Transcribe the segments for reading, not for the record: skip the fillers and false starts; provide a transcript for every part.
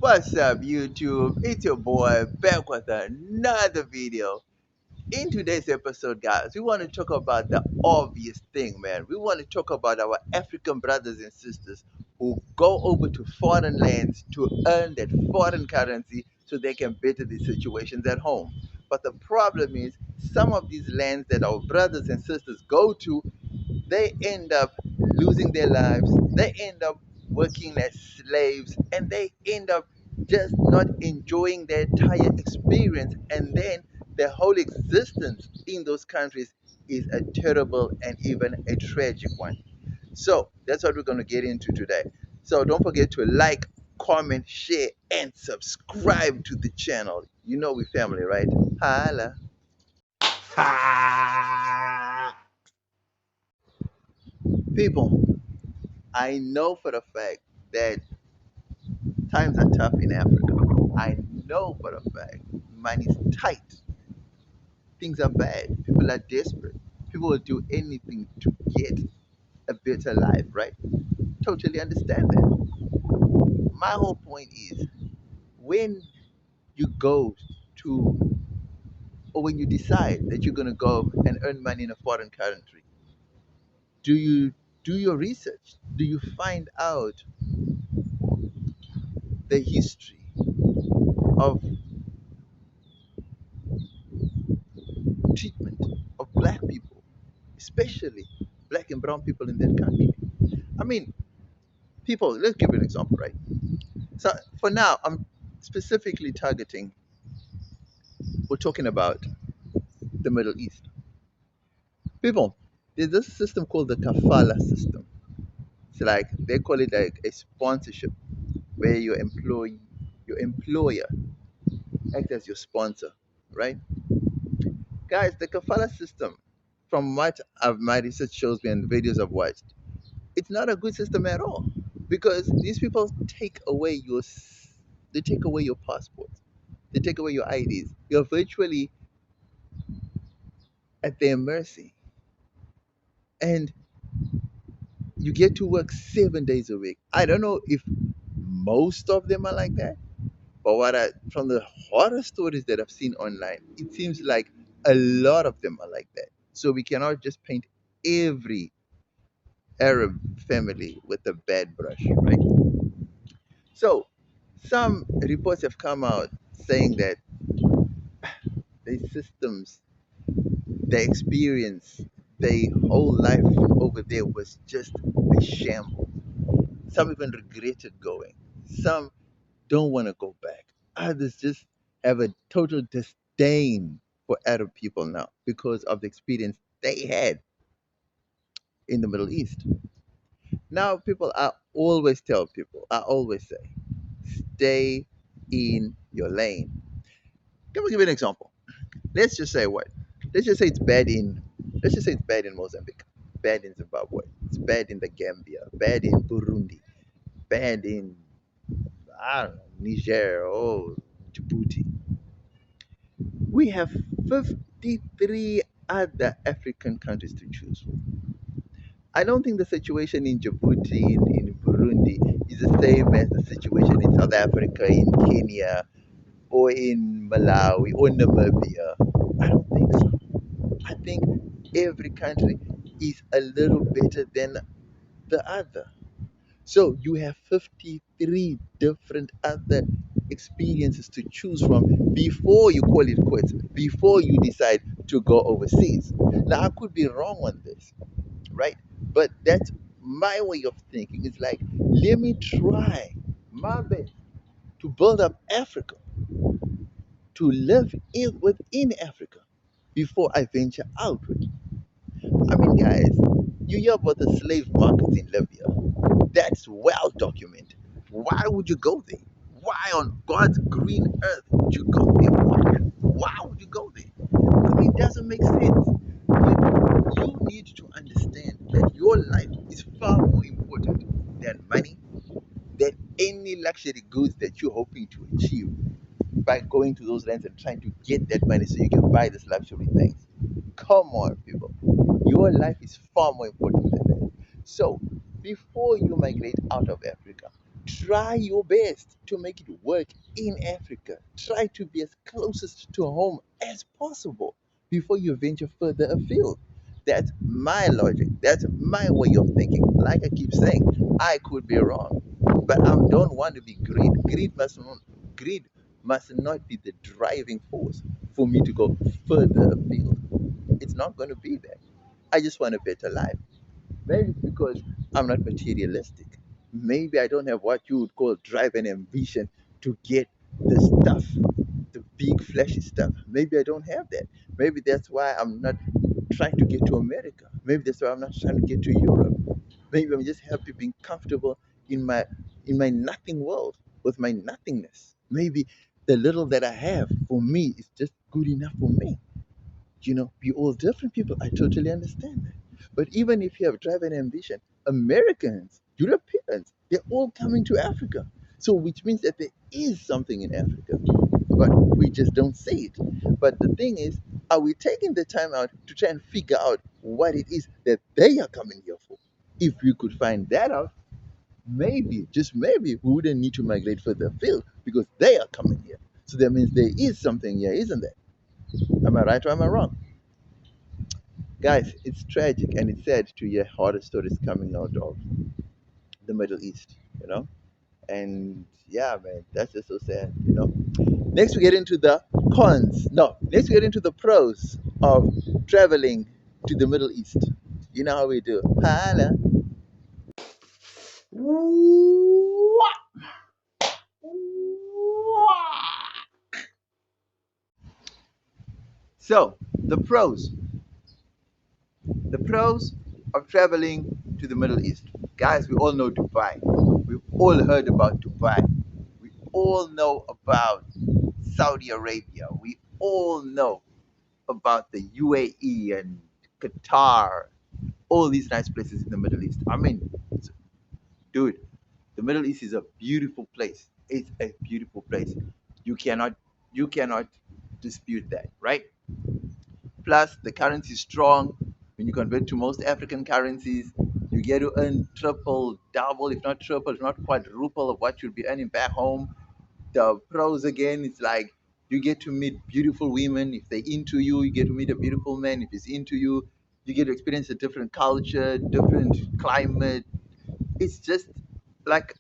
What's up, YouTube? It's your boy back with another video. In today's episode, guys, we want to talk about the obvious thing, man. We want to talk about our African brothers and sisters who go over to foreign lands to earn that foreign currency so they can better the situations at home. But the problem is, some of these lands that our brothers and sisters go to, they end up losing their lives, they end up working as slaves, and they end up just not enjoying their entire experience. And then their whole existence in those countries is a terrible and even a tragic one. So that's what we're going to get into today. So don't forget to like, comment, share, and subscribe to the channel. You know we family, right? Holla. People, I know for a fact that times are tough in Africa. I know for a fact money's tight. Things are bad. People are desperate. People will do anything to get a better life, right? Totally understand that. My whole point is when you go to, or when you decide that you're going to go and earn money in a foreign country, do you do your research? Do you find out the history of treatment of black people, especially black and brown people in that country? I mean, people, let's give you an example, right? So for now, I'm specifically targeting, we're talking about the Middle East. People, there's this system called the kafalla system. It's like they call it like a sponsorship where your employer acts as your sponsor, right? Guys, the kafala system, from what my research shows me and the videos I've watched, it's not a good system at all because these people take away they take away your passports, they take away your IDs. You're virtually at their mercy, and you get to work 7 days a week. I don't know if most of them are like that, but from the horror stories that I've seen online, it seems like a lot of them are like that. So we cannot just paint every Arab family with a bad brush, right? So some reports have come out saying that the systems, the experience, their whole life over there was just a shambles. Some even regretted going. Some don't want to go back. Others just have a total disdain for Arab people now because of the experience they had in the Middle East. Now, people, I always say, stay in your lane. Let me give you an example. Let's just say what? Let's just say it's bad in, let's just say it's bad in Mozambique, bad in Zimbabwe, it's bad in the Gambia, bad in Burundi, bad in, I don't know, Niger or Djibouti. We have 53 other African countries to choose from. I don't think the situation in Djibouti, in Burundi, is the same as the situation in South Africa, in Kenya, or in Malawi, or Namibia. I don't think so. I think every country is a little better than the other. So you have 53 different other experiences to choose from before you call it quits, before you decide to go overseas. Now, I could be wrong on this, right? But that's my way of thinking. It's like, let me try my best to build up Africa, to live within Africa before I venture outward. I mean, guys, you hear about the slave markets in Libya. That's well documented. Why would you go there? Why on God's green earth would you go there? Why would you go there? I mean, it doesn't make sense. But you need to understand that your life is far more important than money, than any luxury goods that you're hoping to achieve by going to those lands and trying to get that money so you can buy these luxury things. Come on, people. Your life is far more important than that. So, before you migrate out of Africa, try your best to make it work in Africa. Try to be as closest to home as possible before you venture further afield. That's my logic. That's my way of thinking. Like I keep saying, I could be wrong, but I don't want to be greed. Greed must not be the driving force for me to go further afield. It's not going to be that. I just want a better life. Maybe it's because I'm not materialistic. Maybe I don't have what you would call drive and ambition to get the stuff, the big flashy stuff. Maybe I don't have that. Maybe that's why I'm not trying to get to America. Maybe that's why I'm not trying to get to Europe. Maybe I'm just happy being comfortable in my nothing world with my nothingness. Maybe the little that I have for me is just good enough for me. We're all different people. I totally understand that. But even if you have drive and ambition, Americans, Europeans, they're all coming to Africa. So, which means that there is something in Africa, but we just don't see it. But the thing is, are we taking the time out to try and figure out what it is that they are coming here for? If we could find that out, maybe, just maybe, we wouldn't need to migrate further afield because they are coming here. So that means there is something here, isn't there? Am I right or am I wrong? Guys, it's tragic and it's sad to hear horror stories coming out of the Middle East, you know? And yeah, man, that's just so sad. Next, we get into the cons. No, next, we get into the pros of traveling to the Middle East. You know how we do. Holla. So, the pros. The pros of traveling to the Middle East. Guys, we all know Dubai. We've all heard about Dubai. We all know about Saudi Arabia. We all know about the UAE and Qatar, all these nice places in the Middle East. I mean, dude, the Middle East is a beautiful place. It's a beautiful place. You cannot you cannot dispute that, right? Plus, the currency is strong. When you convert to most African currencies, you get to earn triple, double, if not triple, if not quadruple of what you'd be earning back home. The pros again, it's like you get to meet beautiful women. If they're into you, you get to meet a beautiful man. If he's into you, you get to experience a different culture, different climate. It's just like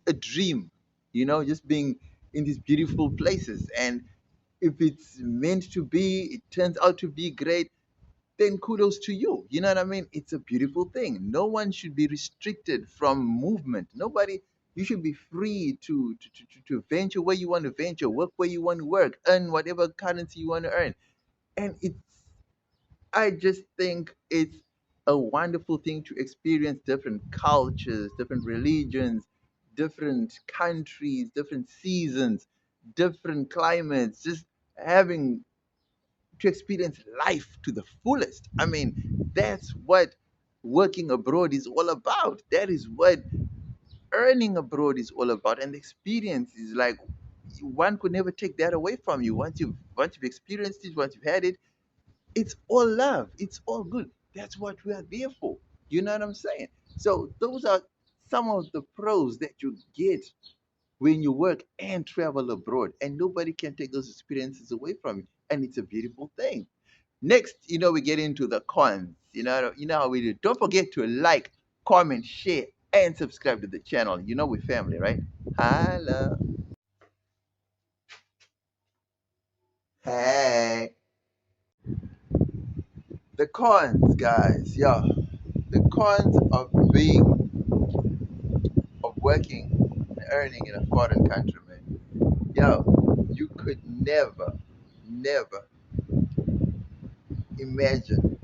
a dream, just being in these beautiful places. And if it's meant to be, it turns out to be great, then kudos to you. You know what I mean? It's a beautiful thing. No one should be restricted from movement. Nobody, you should be free to venture where you want to venture, work where you want to work, earn whatever currency you want to earn. And I just think it's a wonderful thing to experience different cultures, different religions, different countries, different seasons, different climates, just having to experience life to the fullest. I mean, that's what working abroad is all about. That is what earning abroad is all about. And the experience is like one could never take that away from you. Once you've experienced it, once you've had it, it's all love. It's all good. That's what we are there for. You know what I'm saying? So those are some of the pros that you get when you work and travel abroad. And nobody can take those experiences away from you. And it's a beautiful thing. Next, we get into the cons. You know how we do. Don't forget to like, comment, share, and subscribe to the channel. We're family, right? Hello. Hey. The cons, guys. Yeah. The cons of working and earning in a foreign country, man. Yo, you could never imagine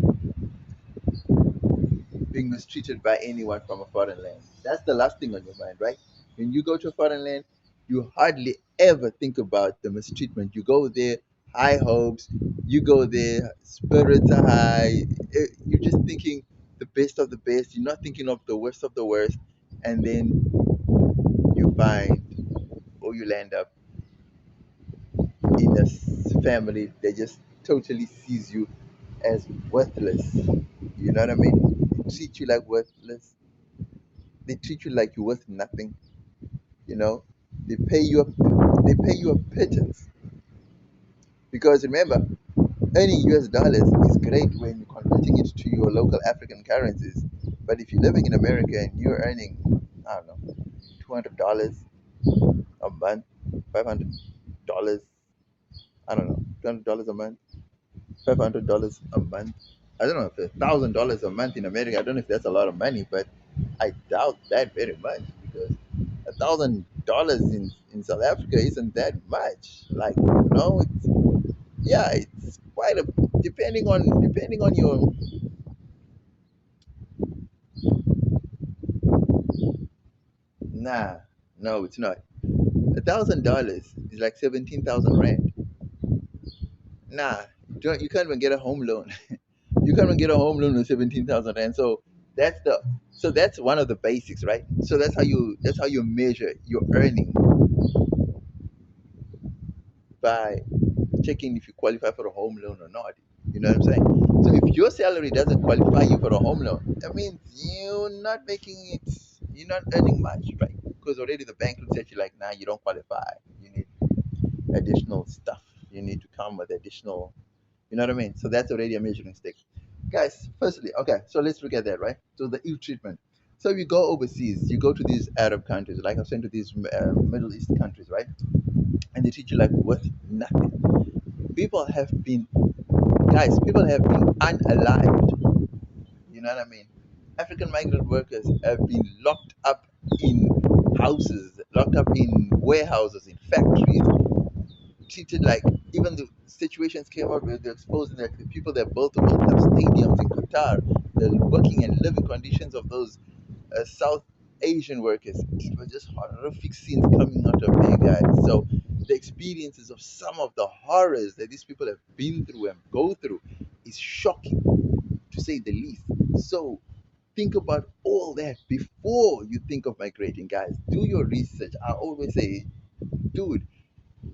being mistreated by anyone from a foreign land. That's the last thing on your mind, right? When you go to a foreign land, you hardly ever think about the mistreatment. You go there, high hopes. You go there, spirits are high. You're just thinking the best of the best. You're not thinking of the worst of the worst. And then you find, or you land up in a family that just totally sees you as worthless. You know what I mean? They treat you like worthless. They treat you like you're worth nothing. You know, they pay you a pittance because remember, earning US dollars is great when you're converting it to your local African currencies. But if you're living in America and you're earning, I don't know, $200 a month, $500, I don't know, $200 a month, $500 a month. I don't know if $1,000 a month in America. I don't know if that's a lot of money, but I doubt that very much because $1,000 in South Africa isn't that much. Like, it's yeah, it's quite a depending on your. Nah, no, it's not. $1,000 is like 17,000 rand. Nah, you can't even get a home loan. You can't even get a home loan with 17,000 rand. That's the that's one of the basics, right? So that's how you measure your earning by checking if you qualify for a home loan or not. You know what I'm saying? So if your salary doesn't qualify you for a home loan, that means you're not earning much, right? Because already the bank looks at you like, nah, you don't qualify. You need additional stuff. You need to come with additional, you know what I mean? So that's already a measuring stick. Guys, firstly, okay, so let's look at that, right? So the ill treatment. So you go overseas, you go to these Arab countries, like I've sent to these Middle East countries, right? And they treat you like worth nothing. People have been, guys, people have been unalived. You know what I mean? African migrant workers have been locked up in houses, locked up in warehouses, in factories, treated like, even the situations came out where they're exposing like the people that built the World Cup stadiums in Qatar, the working and living conditions of those South Asian workers. It was just horrific scenes coming out of there, guys. So the experiences of some of the horrors that these people have been through and go through is shocking, to say the least. So think about all that before you think of migrating, guys. Do your research. I always say, dude,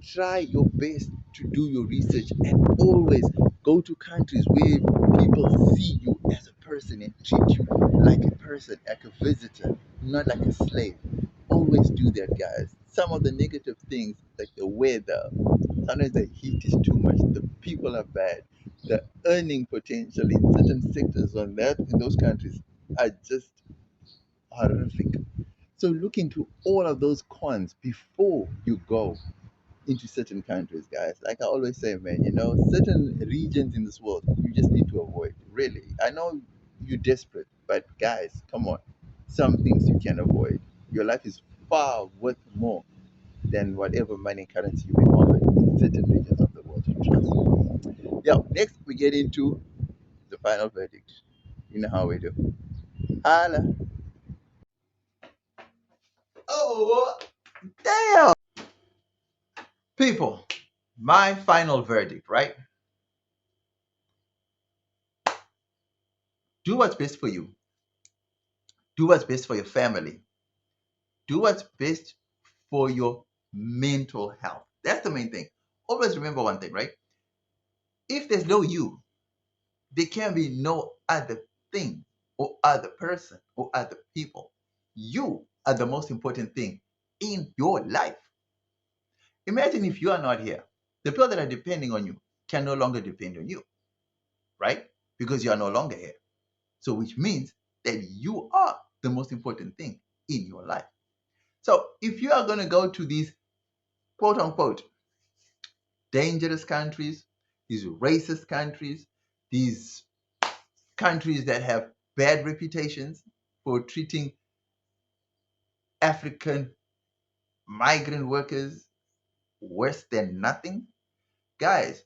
try your best to do your research and always go to countries where people see you as a person and treat you like a person, like a visitor, not like a slave. Always do that, guys. Some of the negative things, like the weather, sometimes the heat is too much, the people are bad, the earning potential in certain sectors on that in those countries are just horrific. So look into all of those cons before you go into certain countries, guys. Like I always say, man, certain regions in this world you just need to avoid. Really, I know you're desperate, but guys, come on. Some things you can avoid. Your life is far worth more than whatever money and currency you may offer in certain regions of the world. Trust me. Yeah. Next, we get into the final verdict. You know how we do. Holla. Oh, damn. People, my final verdict, right? Do what's best for you. Do what's best for your family. Do what's best for your mental health. That's the main thing. Always remember one thing, right? If there's no you, there can be no other thing or other person or other people. You are the most important thing in your life. Imagine if you are not here. The people that are depending on you can no longer depend on you, right? Because you are no longer here. So, which means that you are the most important thing in your life. So, if you are going to go to these quote unquote dangerous countries, these racist countries, these countries that have bad reputations for treating African migrant workers worse than nothing. Guys,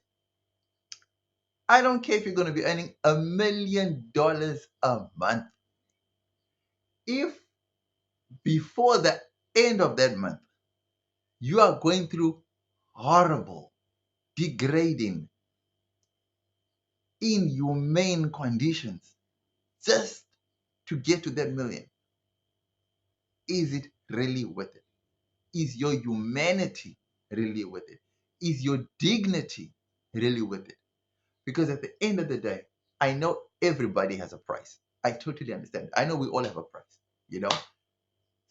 I don't care if you're going to be earning $1 million a month. If before the end of that month, you are going through horrible, degrading, inhumane conditions just to get to that million, is it really worth it? Is your humanity really worth it? Is your dignity really worth it? Because at the end of the day, I know everybody has a price. I totally understand. I know we all have a price, you know?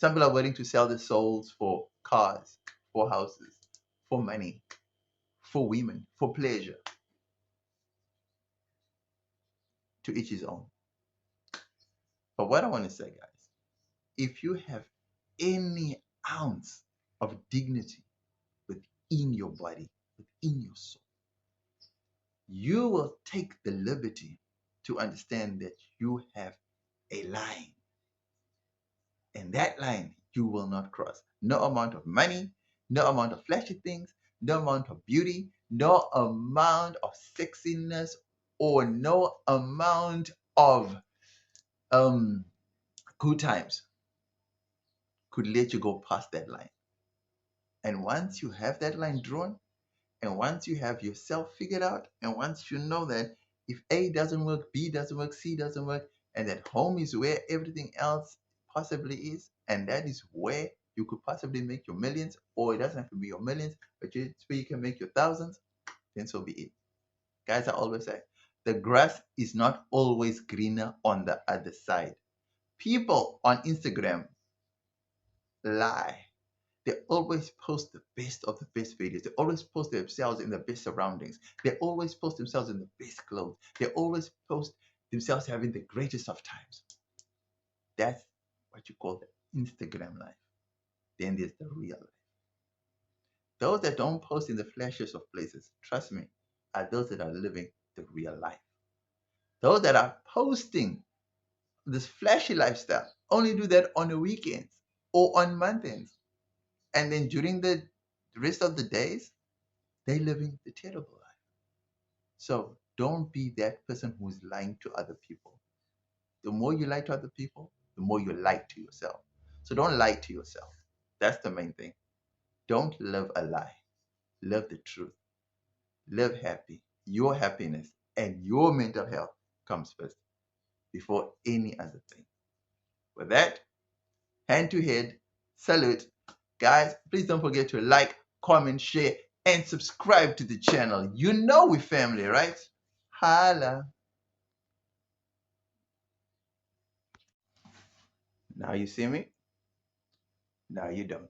Some people are willing to sell their souls for cars, for houses, for money, for women, for pleasure. To each his own. But what I want to say, guys, if you have any ounce of dignity within your body, within your soul, you will take the liberty to understand that you have a line. And that line you will not cross. No amount of money, no amount of flashy things, no amount of beauty, no amount of sexiness, or no amount of um good times could let you go past that line. And once you have that line drawn, and once you have yourself figured out, and once you know that if A doesn't work, B doesn't work, C doesn't work, and that home is where everything else possibly is, and that is where you could possibly make your millions, or it doesn't have to be your millions, but it's where you can make your thousands, then so be it. Guys, I always say the grass is not always greener on the other side. People on Instagram lie. They always post the best of the best videos. They always post themselves in the best surroundings. They always post themselves in the best clothes. They always post themselves having the greatest of times. That's what you call the Instagram life. Then there's the real life. Those that don't post in the flashes of places, trust me, are those that are living the real life. Those that are posting this flashy lifestyle only do that on the weekends or on month ends. And then during the rest of the days, they're living the terrible life. So don't be that person who's lying to other people. The more you lie to other people, the more you lie to yourself. So don't lie to yourself. That's the main thing. Don't live a lie. Live the truth. Live happy. Your happiness and your mental health comes first before any other thing. With that, hand to head, salute. Guys, please don't forget to like, comment, share, and subscribe to the channel. You know we family, right? Holla. Now you see me? Now you don't.